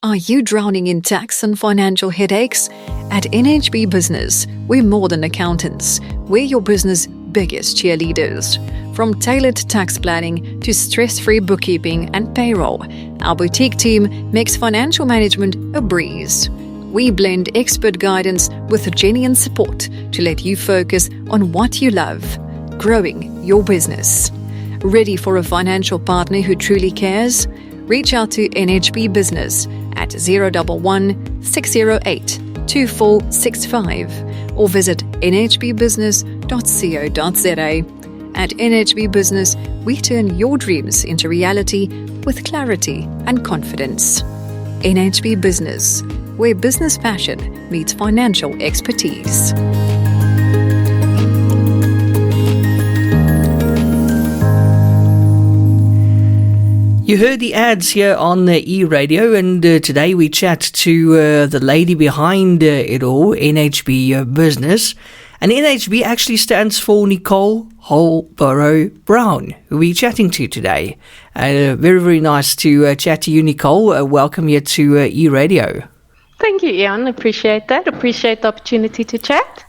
Are you drowning in tax and financial headaches? At NHB Business, we're more than accountants. We're your business' biggest cheerleaders. From tailored tax planning to stress-free bookkeeping and payroll, our boutique team makes financial management a breeze. We blend expert guidance with genuine support to let you focus on what you love, growing your business. Ready for a financial partner who truly cares? Reach out to NHB Business at 011 608 2465 or visit nhbbusiness.co.za. At NHB Business, we turn your dreams into reality with clarity and confidence. NHB Business, where business passion meets financial expertise. You heard the ads here on eRadio, and today we chat to the lady behind it all, NHB Business. And NHB actually stands for Nicole Holborow-Browne, who we're chatting to today. Very, very nice to chat to you, Nicole. Welcome here to eRadio. Thank you, Ian. Appreciate that. Appreciate the opportunity to chat.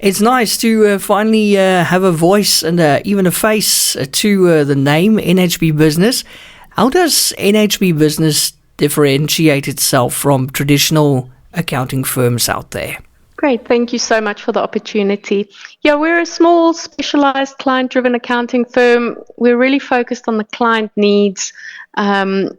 It's nice to finally have a voice and even a face to the name NHB Business. How does NHB Business differentiate itself from traditional accounting firms out there? Great. Thank you so much for the opportunity. Yeah, we're a small, specialized, client-driven accounting firm. We're really focused on the client needs.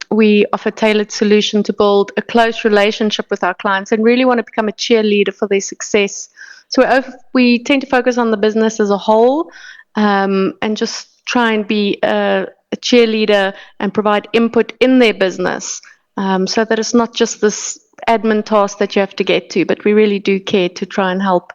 We offer tailored solution to build a close relationship with our clients and really want to become a cheerleader for their success. So we tend to focus on the business as a whole and just try and be a cheerleader and provide input in their business so that it's not just this admin task that you have to get to, but we really do care to try and help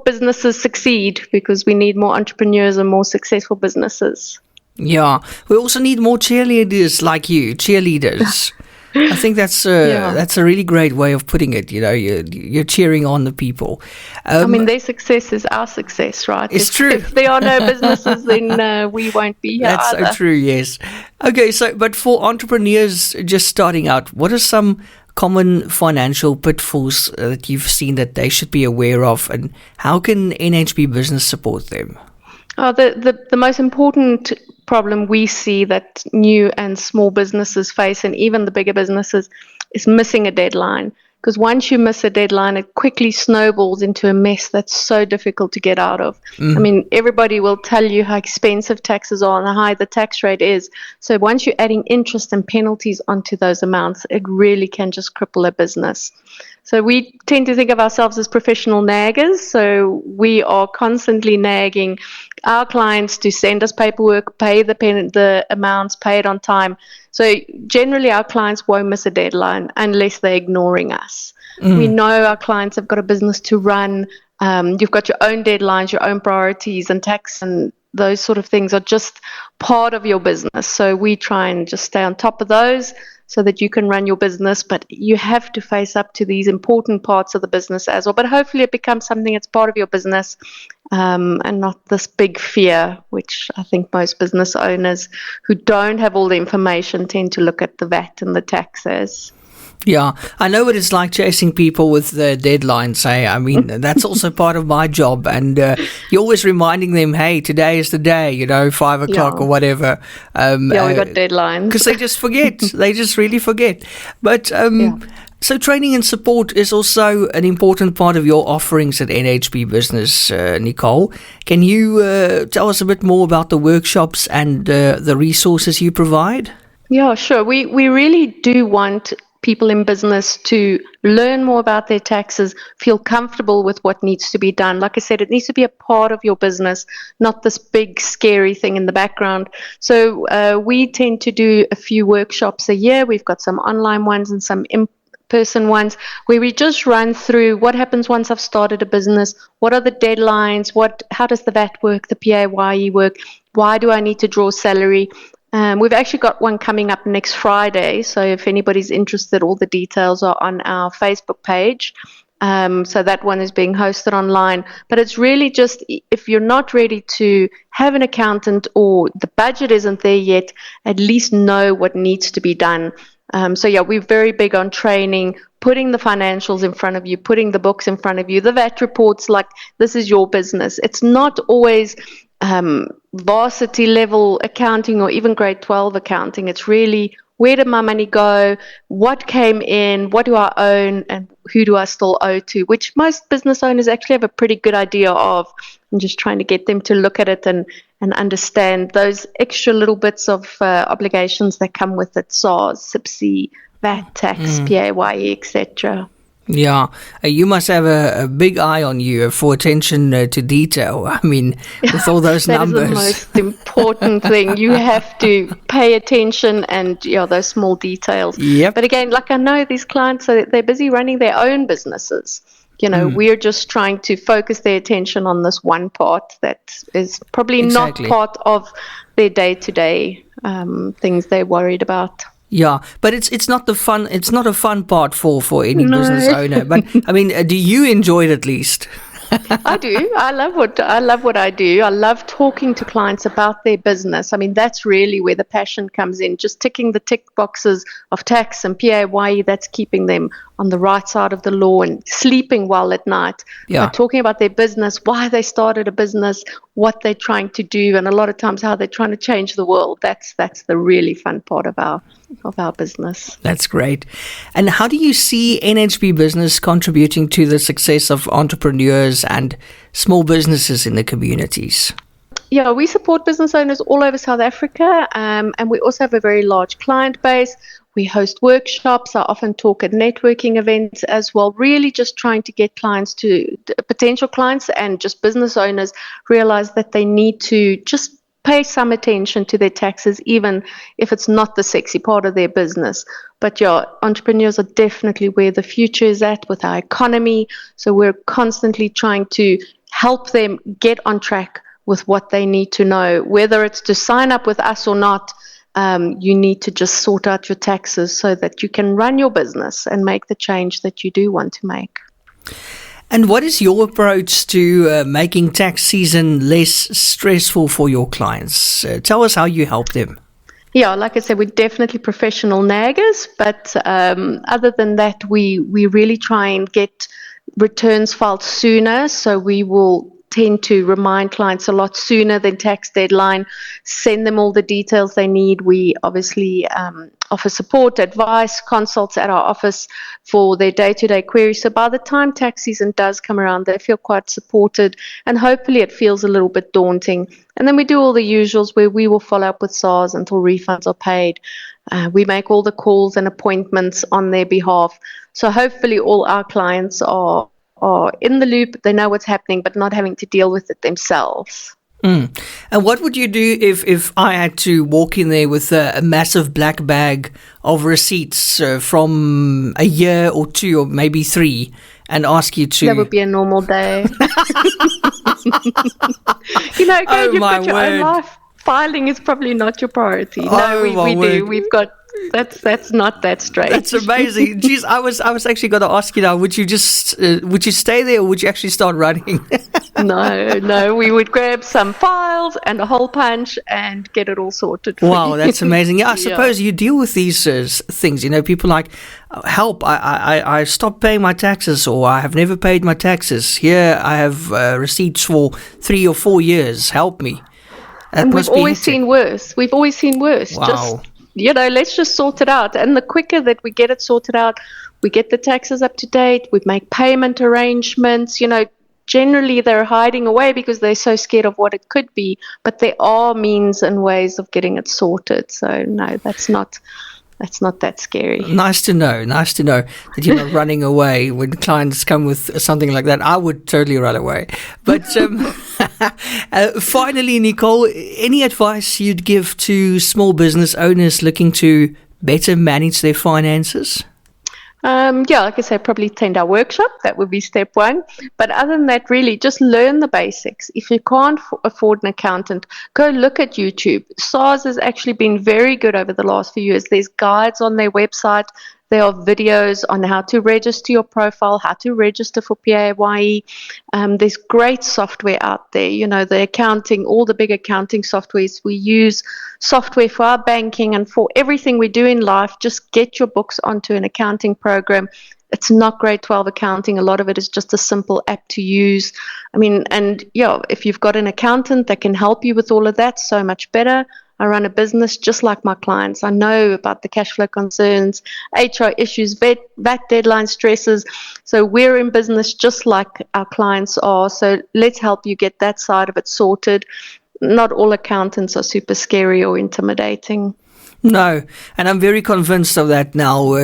businesses succeed because we need more entrepreneurs and more successful businesses. Yeah, we also need more cheerleaders like you, cheerleaders. I think that's a really great way of putting it. You know, you're cheering on the people. I mean, their success is our success, right? It's true. If there are no businesses, then we won't be here. That's either. So true. Yes. Okay. So, but for entrepreneurs just starting out, what are some common financial pitfalls that you've seen that they should be aware of, and how can NHB Business support them? Oh, the most important problem we see that new and small businesses face, and even the bigger businesses, is missing a deadline. Because once you miss a deadline, it quickly snowballs into a mess that's so difficult to get out of. I mean, everybody will tell you how expensive taxes are and how high the tax rate is. So once you're adding interest and penalties onto those amounts, it really can just cripple a business. So we tend to think of ourselves as professional naggers. So we are constantly nagging our clients to send us paperwork, pay the amounts, pay it on time. So generally our clients won't miss a deadline unless they're ignoring us. We know our clients have got a business to run. You've got your own deadlines, your own priorities, and tax and those sort of things are just part of your business. So we try and just stay on top of those so that you can run your business, but you have to face up to these important parts of the business as well. But hopefully it becomes something that's part of your business and not this big fear, which I think most business owners who don't have all the information tend to look at the VAT and the taxes. Yeah, I know what it's like chasing people with the deadlines. I mean, that's also part of my job. And you're always reminding them, hey, today is the day, 5 o'clock or whatever. We got deadlines. Because they just forget. They just really forget. But so training and support is also an important part of your offerings at NHB Business, Nicole. Can you tell us a bit more about the workshops and the resources you provide? Yeah, sure. We really do want people in business to learn more about their taxes, feel comfortable with what needs to be done. Like I said, it needs to be a part of your business, not this big scary thing in the background. So we tend to do a few workshops a year. We've got some online ones and some in-person ones where we just run through what happens once I've started a business, what are the deadlines, how does the VAT work, the PAYE work, why do I need to draw salary. We've actually got one coming up next Friday, so if anybody's interested, all the details are on our Facebook page. So that one is being hosted online. But it's really just, if you're not ready to have an accountant or the budget isn't there yet, at least know what needs to be done. So yeah, we're very big on training, putting the financials in front of you, putting the books in front of you, the VAT reports, like this is your business. It's not always varsity level accounting or even grade 12 accounting. It's really, where did my money go? What came in? What do I own? And who do I still owe to? Which most business owners actually have a pretty good idea of. I'm just trying to get them to look at it and understand those extra little bits of obligations that come with it: SARS, SIPC, VAT, tax, PAYE, etc. Yeah, you must have a big eye on you for attention to detail. I mean, with all those numbers. That is the most important thing. You have to pay attention and those small details. Yep. But again, like I know these clients, so they're busy running their own businesses. We're just trying to focus their attention on this one part that is probably not part of their day-to-day things they're worried about. Yeah, but it's not the fun. It's not a fun part for any business owner. But I mean, do you enjoy it at least? I do. I love what I do. I love talking to clients about their business. I mean, that's really where the passion comes in. Just ticking the tick boxes of tax and PAYE, that's keeping them on the right side of the law and sleeping well at night. Yeah. But talking about their business, why they started a business, what they're trying to do, and a lot of times how they're trying to change the world. That's the really fun part of our business. That's great. And how do you see NHB Business contributing to the success of entrepreneurs and small businesses in the communities? Yeah, we support business owners all over South Africa, and we also have a very large client base. We host workshops. I often talk at networking events as well, really just trying to get potential clients and just business owners realize that they need to just pay some attention to their taxes, even if it's not the sexy part of their business. But yeah, entrepreneurs are definitely where the future is at with our economy. So we're constantly trying to help them get on track with what they need to know. Whether it's to sign up with us or not, you need to just sort out your taxes so that you can run your business and make the change that you do want to make. And what is your approach to making tax season less stressful for your clients? Tell us how you help them. Yeah, like I said, we're definitely professional naggers, but other than that, we really try and get returns filed sooner. So we will tend to remind clients a lot sooner than tax deadline, send them all the details they need. We obviously offer support, advice, consults at our office for their day-to-day queries. So by the time tax season does come around, they feel quite supported, and hopefully it feels a little bit daunting. And then we do all the usuals where we will follow up with SARS until refunds are paid. We make all the calls and appointments on their behalf. So hopefully all our clients are in the loop, they know what's happening, but not having to deal with it themselves. And what would you do if I had to walk in there with a massive black bag of receipts from a year or 2 or maybe 3 and ask you to... That would be a normal day. You've got your own life. Filing is probably not your priority. No, we do. We've got... That's not that strange. That's amazing. Jeez, I was actually going to ask you now. Would you stay there, or would you actually start running? No. We would grab some files and a hole punch and get it all sorted. Wow, that's amazing. Yeah, I suppose you deal with these things. People like, help! I stopped paying my taxes, or I have never paid my taxes. Here, I have receipts for 3 or 4 years. Help me. And we've always seen worse. Wow. Let's just sort it out. And the quicker that we get it sorted out, we get the taxes up to date, we make payment arrangements. Generally they're hiding away because they're so scared of what it could be, but there are means and ways of getting it sorted. So no, that's not that scary. Nice to know that you're not running away when clients come with something like that. I would totally run away. But finally, Nicole, any advice you'd give to small business owners looking to better manage their finances? Like I said, probably attend our workshop. That would be step 1. But other than that, really just learn the basics. If you can't afford an accountant, go look at YouTube. SARS has actually been very good over the last few years. There's guides on their website There are videos on how to register your profile, how to register for PAYE. There's great software out there. The accounting, all the big accounting softwares. We use software for our banking and for everything we do in life. Just get your books onto an accounting program. It's not grade 12 accounting. A lot of it is just a simple app to use. If you've got an accountant that can help you with all of that, so much better. I run a business just like my clients. I know about the cash flow concerns, HR issues, VAT deadline stresses. So we're in business just like our clients are. So let's help you get that side of it sorted. Not all accountants are super scary or intimidating. No, and I'm very convinced of that now,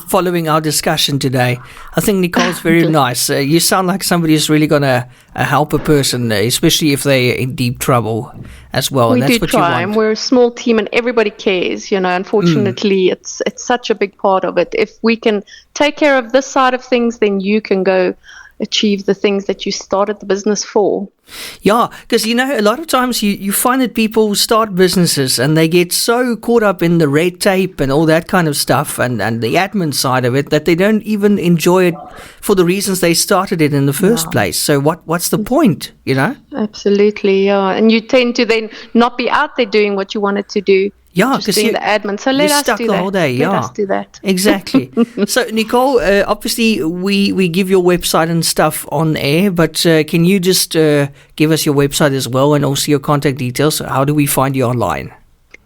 following our discussion today. I think Nicole's very nice. You sound like somebody who's really going to help a person, especially if they're in deep trouble as well. We and that's do what try, you want. and we're a small team and everybody cares. Unfortunately, it's such a big part of it. If we can take care of this side of things, then you can go achieve the things that you started the business for. Yeah, because a lot of times you find that people start businesses and they get so caught up in the red tape and all that kind of stuff and the admin side of it that they don't even enjoy it for the reasons they started it in the first place. So what's the point, Absolutely, yeah. And you tend to then not be out there doing what you wanted to do. Yeah, because doing the admin. So let us do that. Whole day, Let us do that. Exactly. So Nicole, obviously we give your website and stuff on air, but can you just give us your website as well and also your contact details? How do we find you online?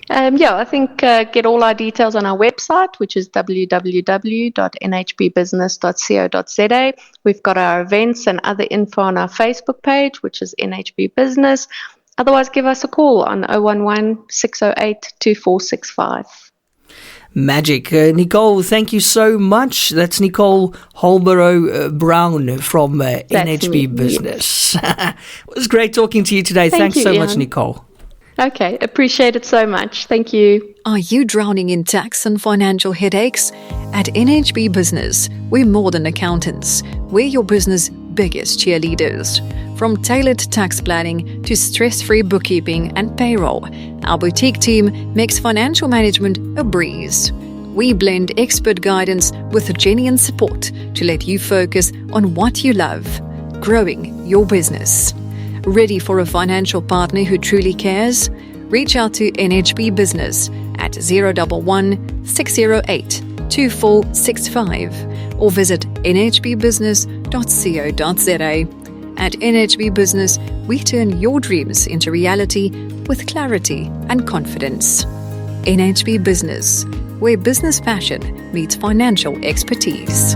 I think get all our details on our website, which is www.nhbbusiness.co.za. We've got our events and other info on our Facebook page, which is NHB Business. Otherwise, give us a call on 011-608-2465. Magic. Nicole, thank you so much. That's Nicole Holborow-Browne from NHB Business. It was great talking to you today. Thanks so much, Nicole. Okay, appreciate it so much. Thank you. Are you drowning in tax and financial headaches? At NHB Business, we're more than accountants. We're your business' biggest cheerleaders. From tailored tax planning to stress-free bookkeeping and payroll, our boutique team makes financial management a breeze. We blend expert guidance with genuine support to let you focus on what you love, growing your business. Ready for a financial partner who truly cares? Reach out to NHB Business at 011-608-2465 or visit nhbbusiness.co.za. At NHB Business, we turn your dreams into reality with clarity and confidence. NHB Business, where business passion meets financial expertise.